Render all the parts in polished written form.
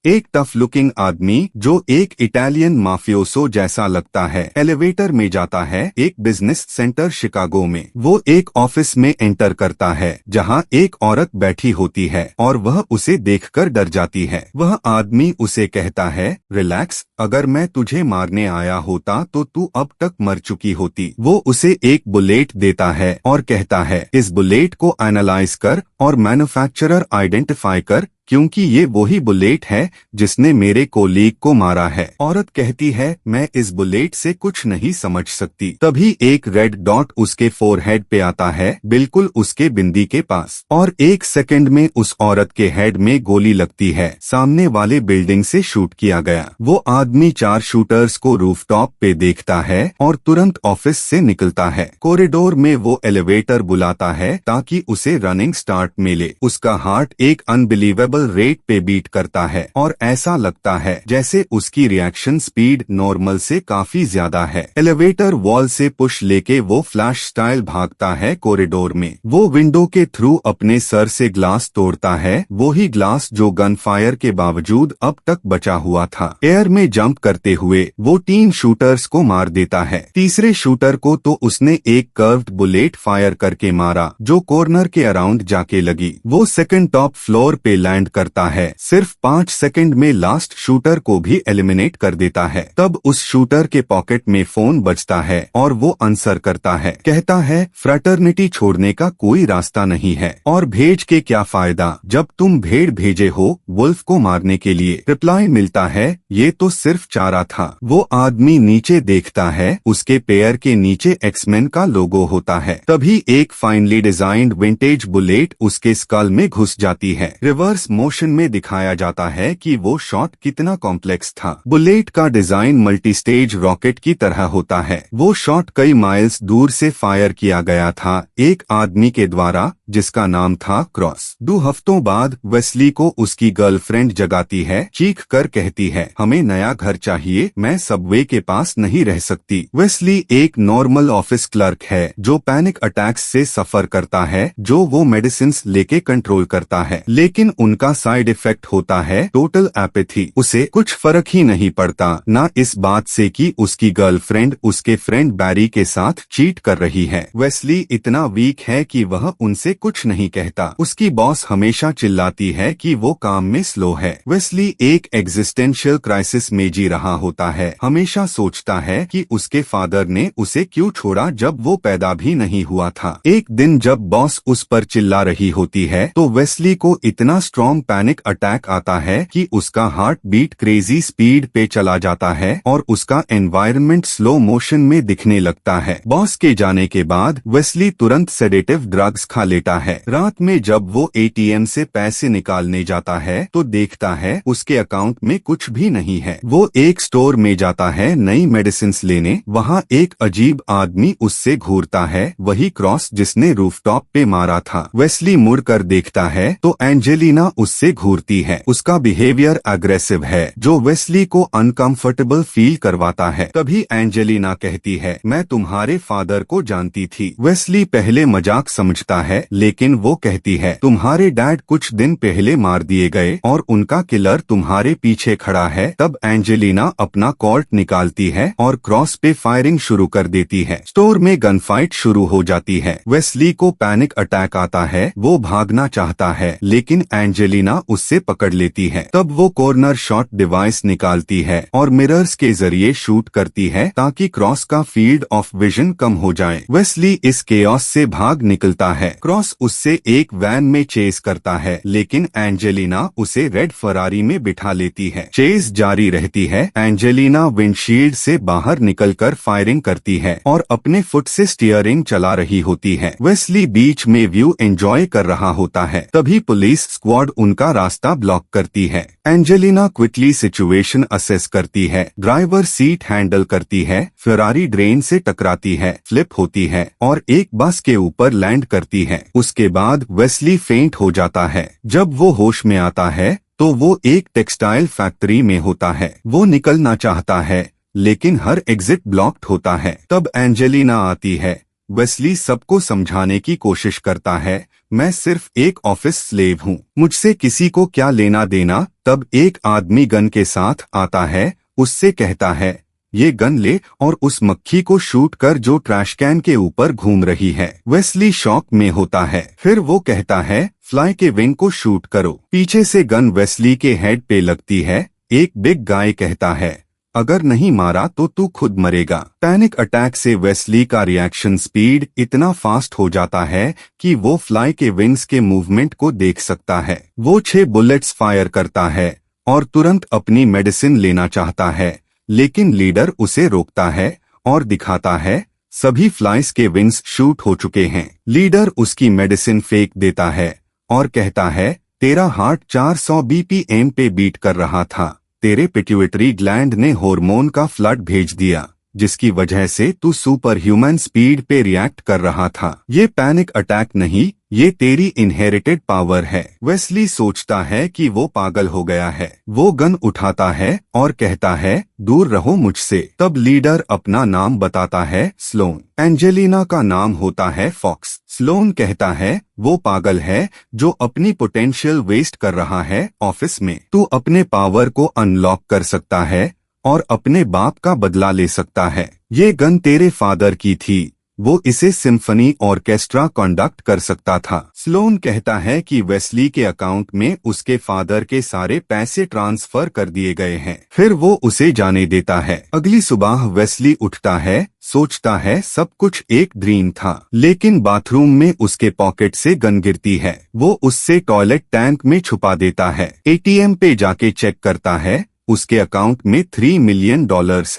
एक tough looking आदमी जो एक इटालियन माफियोसो जैसा लगता है एलिवेटर में जाता है एक बिजनेस सेंटर शिकागो में। वो एक ऑफिस में एंटर करता है जहां एक औरत बैठी होती है और वह उसे देखकर डर जाती है। वह आदमी उसे कहता है, रिलैक्स, अगर मैं तुझे मारने आया होता तो तू अब तक मर चुकी होती। वो उसे एक बुलेट देता है और कहता है, इस बुलेट को एनालाइज कर और मैन्युफैक्चरर आइडेंटिफाई कर, क्योंकि ये वही बुलेट है जिसने मेरे कोलीग को मारा है। औरत कहती है, मैं इस बुलेट से कुछ नहीं समझ सकती। तभी एक रेड डॉट उसके फोरहेड पे आता है, बिल्कुल उसके बिंदी के पास, और एक सेकंड में उस औरत के हेड में गोली लगती है। सामने वाले बिल्डिंग से शूट किया गया। वो आदमी 4 शूटर्स को रूफटॉप पे देखता है और तुरंत ऑफिस से निकलता है। कॉरिडोर में वो एलिवेटर बुलाता है ताकि उसे रनिंग स्टार्ट मिले। उसका हार्ट एक अनबिलीवेबल रेट पे बीट करता है और ऐसा लगता है जैसे उसकी रिएक्शन स्पीड नॉर्मल से काफी ज्यादा है। एलिवेटर वॉल से पुश लेके वो फ्लैश स्टाइल भागता है कॉरिडोर में। वो विंडो के थ्रू अपने सर से ग्लास तोड़ता है, वो ही ग्लास जो गन फायर के बावजूद अब तक बचा हुआ था। एयर में जंप करते हुए वो 3 शूटर्स को मार देता है। तीसरे शूटर को तो उसने एक कर्व्ड बुलेट फायर करके मारा जो कॉर्नर के अराउंड जाके लगी। वो सेकंड टॉप फ्लोर पे लैंड करता है। सिर्फ 5 सेकंड में लास्ट शूटर को भी एलिमिनेट कर देता है। तब उस शूटर के पॉकेट में फोन बजता है और वो आंसर करता है। कहता है, फ्रैटर्निटी छोड़ने का कोई रास्ता नहीं है और भेज के क्या फायदा जब तुम भेड़ भेजे हो वुल्फ को मारने के लिए। रिप्लाई मिलता है, ये तो सिर्फ चारा था। वो आदमी नीचे देखता है, उसके पैर के नीचे एक्समैन का लोगो होता है। तभी एक फाइनली डिजाइन्ड विंटेज बुलेट उसके स्कल में घुस जाती है। रिवर्स मोशन में दिखाया जाता है कि वो शॉट कितना कॉम्प्लेक्स था। बुलेट का डिजाइन मल्टी स्टेज रॉकेट की तरह होता है। वो शॉट कई माइल्स दूर से फायर किया गया था एक आदमी के द्वारा जिसका नाम था क्रॉस। 2 हफ्तों बाद वेस्ली को उसकी गर्लफ्रेंड जगाती है, चीख कर कहती है, हमें नया घर चाहिए, मैं सबवे के पास नहीं रह सकती। वेस्ली एक नॉर्मल ऑफिस क्लर्क है जो पैनिक अटैक्स से सफर करता है जो वो मेडिसिन्स लेके कंट्रोल करता है, लेकिन उनका साइड इफेक्ट होता है टोटल एपैथी। उसे कुछ फर्क ही नहीं पड़ता, ना इस बात से कि उसकी गर्लफ्रेंड उसके फ्रेंड बैरी के साथ चीट कर रही है। वेस्ली इतना वीक है कि वह उनसे कुछ नहीं कहता। उसकी बॉस हमेशा चिल्लाती है कि वो काम में स्लो है। वेस्ली एक एग्जिस्टेंशियल क्राइसिस में जी रहा होता है। हमेशा सोचता है कि उसके फादर ने उसे क्यों छोड़ा जब वो पैदा भी नहीं हुआ था। एक दिन जब बॉस उस पर चिल्ला रही होती है तो वेस्ली को इतना स्ट्रॉन्ग पैनिक अटैक आता है कि उसका हार्ट बीट क्रेजी स्पीड पे चला जाता है और उसका एनवायरनमेंट स्लो मोशन में दिखने लगता है। बॉस के जाने के बाद वेस्ली तुरंत सेडेटिव ड्रग्स खा लेता है। रात में जब वो एटीएम से पैसे निकालने जाता है तो देखता है उसके अकाउंट में कुछ भी नहीं है। वो एक स्टोर में जाता है नई मेडिसिन्स लेने। वहाँ एक अजीब आदमी उससे घूरता है, वही क्रॉस जिसने रूफटॉप पे मारा था। वेस्ली मुड़कर देखता है तो एंजेलिना उससे घूरती है। उसका बिहेवियर अग्रेसिव है जो वेस्ली को अनकंफर्टेबल फील करवाता है। तभी एंजेलिना कहती है, मैं तुम्हारे फादर को जानती थी। वेस्ली पहले मजाक समझता है लेकिन वो कहती है, तुम्हारे डैड कुछ दिन पहले मार दिए गए और उनका किलर तुम्हारे पीछे खड़ा है। तब एंजेलिना अपना कॉर्ट निकालती है और क्रॉस पे फायरिंग शुरू कर देती है। स्टोर में गन फाइट शुरू हो जाती है। वेस्ली को पैनिक अटैक आता है। वो भागना चाहता है लेकिन एंजेलिना उससे पकड़ लेती है। तब वो कॉर्नर शॉट डिवाइस निकालती है और मिरर्स के जरिए शूट करती है ताकि क्रॉस का फील्ड ऑफ विजन कम हो जाए। वेस्ली इस केओस से भाग निकलता है। क्रॉस उससे एक वैन में चेस करता है लेकिन एंजेलिना उसे रेड फरारी में बिठा लेती है। चेस जारी रहती है। एंजेलिना विंडशील्ड से बाहर निकलकर फायरिंग करती है और अपने फुट से स्टीयरिंग चला रही होती है। वेस्ली बीच में व्यू एंजॉय कर रहा होता है। तभी पुलिस स्क्वाड उनका रास्ता ब्लॉक करती है। एंजेलिना क्विकली सिचुएशन असेस करती है, ड्राइवर सीट हैंडल करती है, फरारी ड्रेन से टकराती है, फ्लिप होती है और एक बस के ऊपर लैंड करती है। उसके बाद वेस्ली फेंट हो जाता है। जब वो होश में आता है तो वो एक टेक्सटाइल फैक्ट्री में होता है। वो निकलना चाहता है लेकिन हर एग्जिट ब्लॉक्ड होता है। तब एंजेलिना आती है, वेस्ली सबको समझाने की कोशिश करता है, मैं सिर्फ एक ऑफिस स्लेव हूँ, मुझसे किसी को क्या लेना देना। तब एक आदमी गन के साथ आता है, उससे कहता है, ये गन ले और उस मक्खी को शूट कर जो ट्रैश कैन के ऊपर घूम रही है। वेस्ली शॉक में होता है, फिर वो कहता है, फ्लाई के विंग को शूट करो। पीछे से गन वेस्ली के हेड पे लगती है। एक बिग गाय कहता है, अगर नहीं मारा तो तू खुद मरेगा। पैनिक अटैक से वेस्ली का रिएक्शन स्पीड इतना फास्ट हो जाता है कि वो फ्लाई के विंग्स के मूवमेंट को देख सकता है। वो 6 बुलेट्स फायर करता है और तुरंत अपनी मेडिसिन लेना चाहता है, लेकिन लीडर उसे रोकता है और दिखाता है सभी फ्लाइज के विंग्स शूट हो चुके हैं। लीडर उसकी मेडिसिन फेंक देता है और कहता है, तेरा हार्ट 400 बीपीएम पे बीट कर रहा था, तेरे पिट्यूटरी ग्लैंड ने हार्मोन का फ्लड भेज दिया, जिसकी वजह से तू सुपर ह्यूमन स्पीड पे रिएक्ट कर रहा था। ये पैनिक अटैक नहीं, ये तेरी इनहेरिटेड पावर है। वेस्ली सोचता है कि वो पागल हो गया है। वो गन उठाता है और कहता है, दूर रहो मुझसे। तब लीडर अपना नाम बताता है, स्लोन। एंजेलिना का नाम होता है फॉक्स। स्लोन कहता है, वो पागल है जो अपनी पोटेंशियल वेस्ट कर रहा है ऑफिस में। तू अपने पावर को अनलॉक कर सकता है और अपने बाप का बदला ले सकता है। ये गन तेरे फादर की थी, वो इसे सिम्फनी ऑर्केस्ट्रा कंडक्ट कर सकता था। स्लोन कहता है कि वेस्ली के अकाउंट में उसके फादर के सारे पैसे ट्रांसफर कर दिए गए हैं। फिर वो उसे जाने देता है। अगली सुबह वेस्ली उठता है, सोचता है सब कुछ एक ड्रीम था, लेकिन बाथरूम में उसके पॉकेट से गन गिरती है। वो उससे टॉयलेट टैंक में छुपा देता है। एटीएम पे जाके चेक करता है, उसके अकाउंट में $3 मिलियन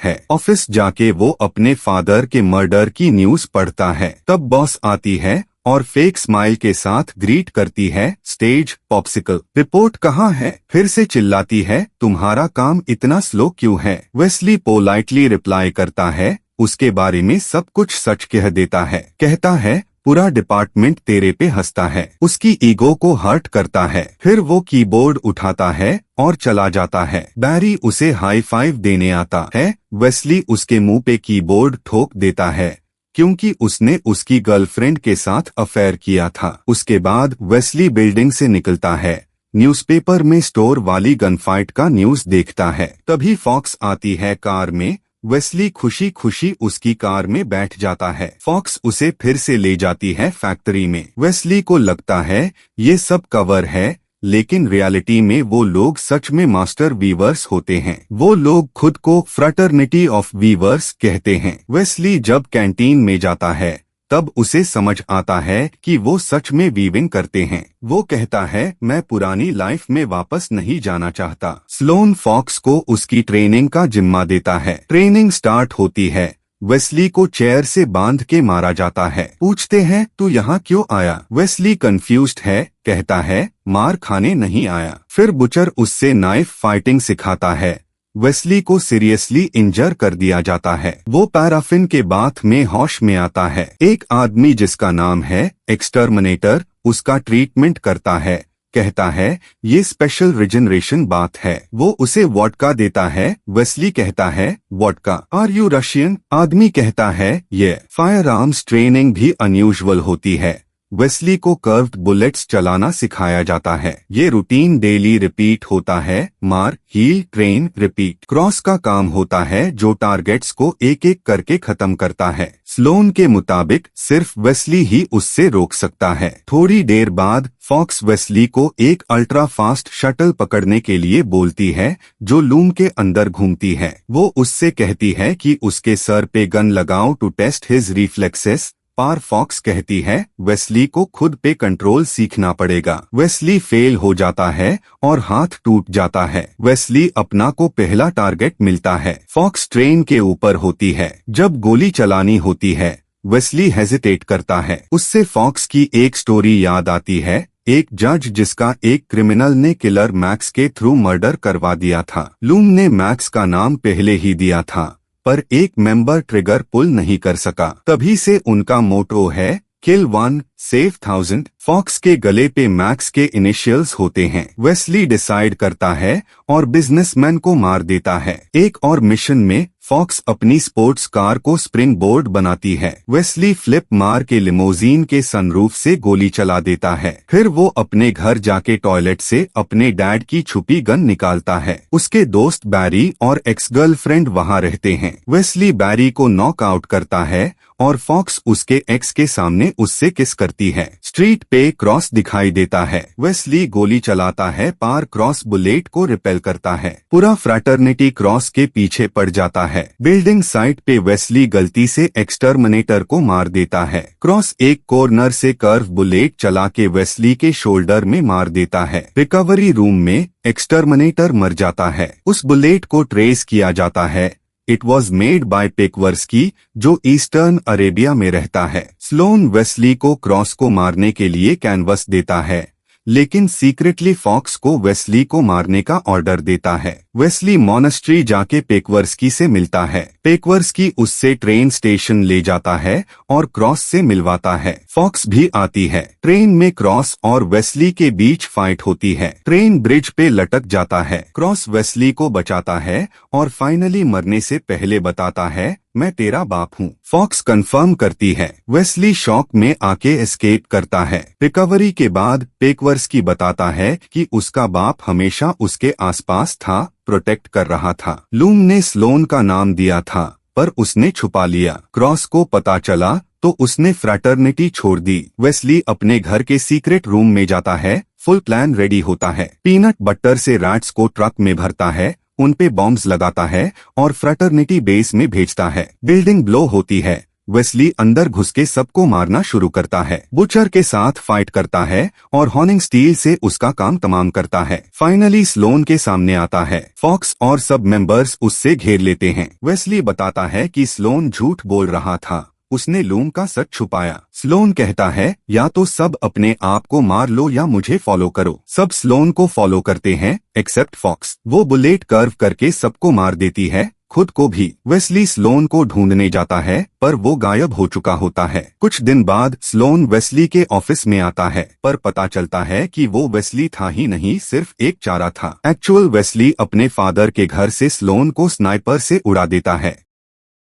है। ऑफिस जाके वो अपने फादर के मर्डर की न्यूज पढ़ता है। तब बॉस आती है और फेक स्माइल के साथ ग्रीट करती है, स्टेज पॉप्सिकल। रिपोर्ट कहाँ है? फिर से चिल्लाती है, तुम्हारा काम इतना स्लो क्यों है? वेस्ली पोलाइटली रिप्लाई करता है, उसके बारे में सब कुछ सच कह देता है। कहता है, पूरा डिपार्टमेंट तेरे पे हंसता है। उसकी ईगो को हर्ट करता है। फिर वो कीबोर्ड उठाता है और चला जाता है। बैरी उसे हाई फाइव देने आता है। वेस्ली उसके मुंह पे कीबोर्ड ठोक देता है, क्योंकि उसने उसकी गर्लफ्रेंड के साथ अफेयर किया था। उसके बाद वेस्ली बिल्डिंग से निकलता है। न्यूज़पेपर में स्टोर वाली गनफाइट का न्यूज देखता है। तभी फॉक्स आती है कार में। वेस्ली खुशी खुशी उसकी कार में बैठ जाता है। फॉक्स उसे फिर से ले जाती है फैक्ट्री में। वेस्ली को लगता है ये सब कवर है, लेकिन रियलिटी में वो लोग सच में मास्टर वीवर्स होते हैं। वो लोग खुद को फ्रैटर्निटी ऑफ वीवर्स कहते हैं। वेस्ली जब कैंटीन में जाता है, तब उसे समझ आता है कि वो सच में वीविंग करते हैं। वो कहता है, मैं पुरानी लाइफ में वापस नहीं जाना चाहता। स्लोन फॉक्स को उसकी ट्रेनिंग का जिम्मा देता है। ट्रेनिंग स्टार्ट होती है। वेस्ली को चेयर से बांध के मारा जाता है। पूछते हैं, तू यहाँ क्यों आया? वेस्ली कंफ्यूज्ड है, कहता है, मार खाने नहीं आया। फिर बुचर उससे नाइफ फाइटिंग सिखाता है। वेस्ली को सीरियसली इंजर कर दिया जाता है। वो पैराफिन के बाथ में होश में आता है। एक आदमी जिसका नाम है एक्सटर्मिनेटर उसका ट्रीटमेंट करता है। कहता है, ये स्पेशल रिजनरेशन बाथ है। वो उसे वोडका देता है। वेस्ली कहता है, वोडका? Are you Russian? आदमी कहता है, ये। फायर आर्म्स ट्रेनिंग भी अनयूजुअल होती है। वेस्ली को कर्व्ड बुलेट्स चलाना सिखाया जाता है। ये रूटीन डेली रिपीट होता है। मार, हील, ट्रेन, रिपीट। क्रॉस का काम होता है जो टारगेट्स को एक एक करके खत्म करता है। स्लोन के मुताबिक सिर्फ वेस्ली ही उससे रोक सकता है। थोड़ी देर बाद फॉक्स वेस्ली को एक अल्ट्रा फास्ट शटल पकड़ने के लिए बोलती है, जो लूम के अंदर घूमती है। वो उससे कहती है कि उसके सर पे गन लगाओ टू टेस्ट हिज रिफ्लेक्सेस। पार फॉक्स कहती है, वेस्ली को खुद पे कंट्रोल सीखना पड़ेगा। वेस्ली फेल हो जाता है और हाथ टूट जाता है। वेस्ली अपना को पहला टारगेट मिलता है। फॉक्स ट्रेन के ऊपर होती है। जब गोली चलानी होती है, वेस्ली हेजिटेट करता है। उससे फॉक्स की एक स्टोरी याद आती है। एक जज जिसका एक क्रिमिनल ने किलर मैक्स के थ्रू मर्डर करवा दिया था। लूम ने मैक्स का नाम पहले ही दिया था, पर एक मेंबर ट्रिगर पुल नहीं कर सका। तभी से उनका मोटो है, किल 1 सेव 1000। फॉक्स के गले पे मैक्स के इनिशियल्स होते हैं। वेस्ली डिसाइड करता है और बिजनेसमैन को मार देता है। एक और मिशन में फॉक्स अपनी स्पोर्ट्स कार को स्प्रिंग बोर्ड बनाती है। वेस्ली फ्लिप मार के लिमोजीन के सनरूफ से गोली चला देता है। फिर वो अपने घर जाके टॉयलेट से अपने डैड की छुपी गन निकालता है। उसके दोस्त बैरी और एक्स गर्लफ्रेंड वहाँ रहते हैं। वेस्ली बैरी को नॉक आउट करता है और फॉक्स उसके एक्स के सामने उससे किस करती है। स्ट्रीट पे क्रॉस दिखाई देता है। वेस्ली गोली चलाता है पार क्रॉस बुलेट को रिपेल करता है। पूरा फ्रैटर्निटी क्रॉस के पीछे पड़ जाता है। बिल्डिंग साइट पे वेस्ली गलती से एक्सटर्मिनेटर को मार देता है। क्रॉस एक कॉर्नर से कर्व बुलेट चला के वेस्ली के शोल्डर में मार देता है। रिकवरी रूम में एक्सटर्मिनेटर मर जाता है। उस बुलेट को ट्रेस किया जाता है। इट वॉज मेड बाय पेकवर्स्की, जो ईस्टर्न अरेबिया में रहता है। स्लोन वेस्ली को क्रॉस को मारने के लिए कैनवस देता है, लेकिन सीक्रेटली फॉक्स को वेस्ली को मारने का ऑर्डर देता है। वेस्ली मॉनेस्ट्री जाके पेकवर्स्की से मिलता है। पेकवर्स्की उससे ट्रेन स्टेशन ले जाता है और क्रॉस से मिलवाता है। फॉक्स भी आती है। ट्रेन में क्रॉस और वेस्ली के बीच फाइट होती है। ट्रेन ब्रिज पे लटक जाता है। क्रॉस वेस्ली को बचाता है और फाइनली मरने से पहले बताता है, मैं तेरा बाप हूँ। फॉक्स कंफर्म करती है। वेस्ली शॉक में आके एस्केप करता है। रिकवरी के बाद पेकवर्स्की बताता है कि उसका बाप हमेशा उसके आसपास था, प्रोटेक्ट कर रहा था। लूम ने स्लोन का नाम दिया था, पर उसने छुपा लिया। क्रॉस को पता चला तो उसने फ्रैटर्निटी छोड़ दी। वेस्ली अपने घर के सीक्रेट रूम में जाता है। फुल प्लान रेडी होता है। पीनट बटर से रैट्स को ट्रक में भरता है, उन पे बॉम्ब्स लगाता है और फ्रैटर्निटी बेस में भेजता है। बिल्डिंग ब्लो होती है। वेस्ली अंदर घुस के सबको मारना शुरू करता है। बुचर के साथ फाइट करता है और हॉर्निंग स्टील से उसका काम तमाम करता है। फाइनली स्लोन के सामने आता है। फॉक्स और सब मेंबर्स उससे घेर लेते हैं। वेस्ली बताता है कि स्लोन झूठ बोल रहा था, उसने लूम का सच छुपाया। स्लोन कहता है, या तो सब अपने आप को मार लो या मुझे फॉलो करो। सब स्लोन को फॉलो करते हैं एक्सेप्ट फॉक्स। वो बुलेट कर्व करके सबको मार देती है, खुद को भी। वेस्ली स्लोन को ढूंढने जाता है, पर वो गायब हो चुका होता है। कुछ दिन बाद स्लोन वेस्ली के ऑफिस में आता है, पर पता चलता है कि वो वेस्ली था ही नहीं, सिर्फ एक चारा था। एक्चुअल वेस्ली अपने फादर के घर से स्लोन को स्नाइपर से उड़ा देता है।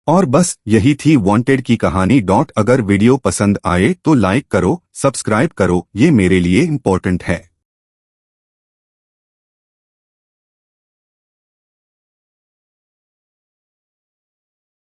और बस यही थी वांटेड की कहानी। अगर वीडियो पसंद आए तो लाइक करो, सब्सक्राइब करो, ये मेरे लिए इम्पोर्टेंट है।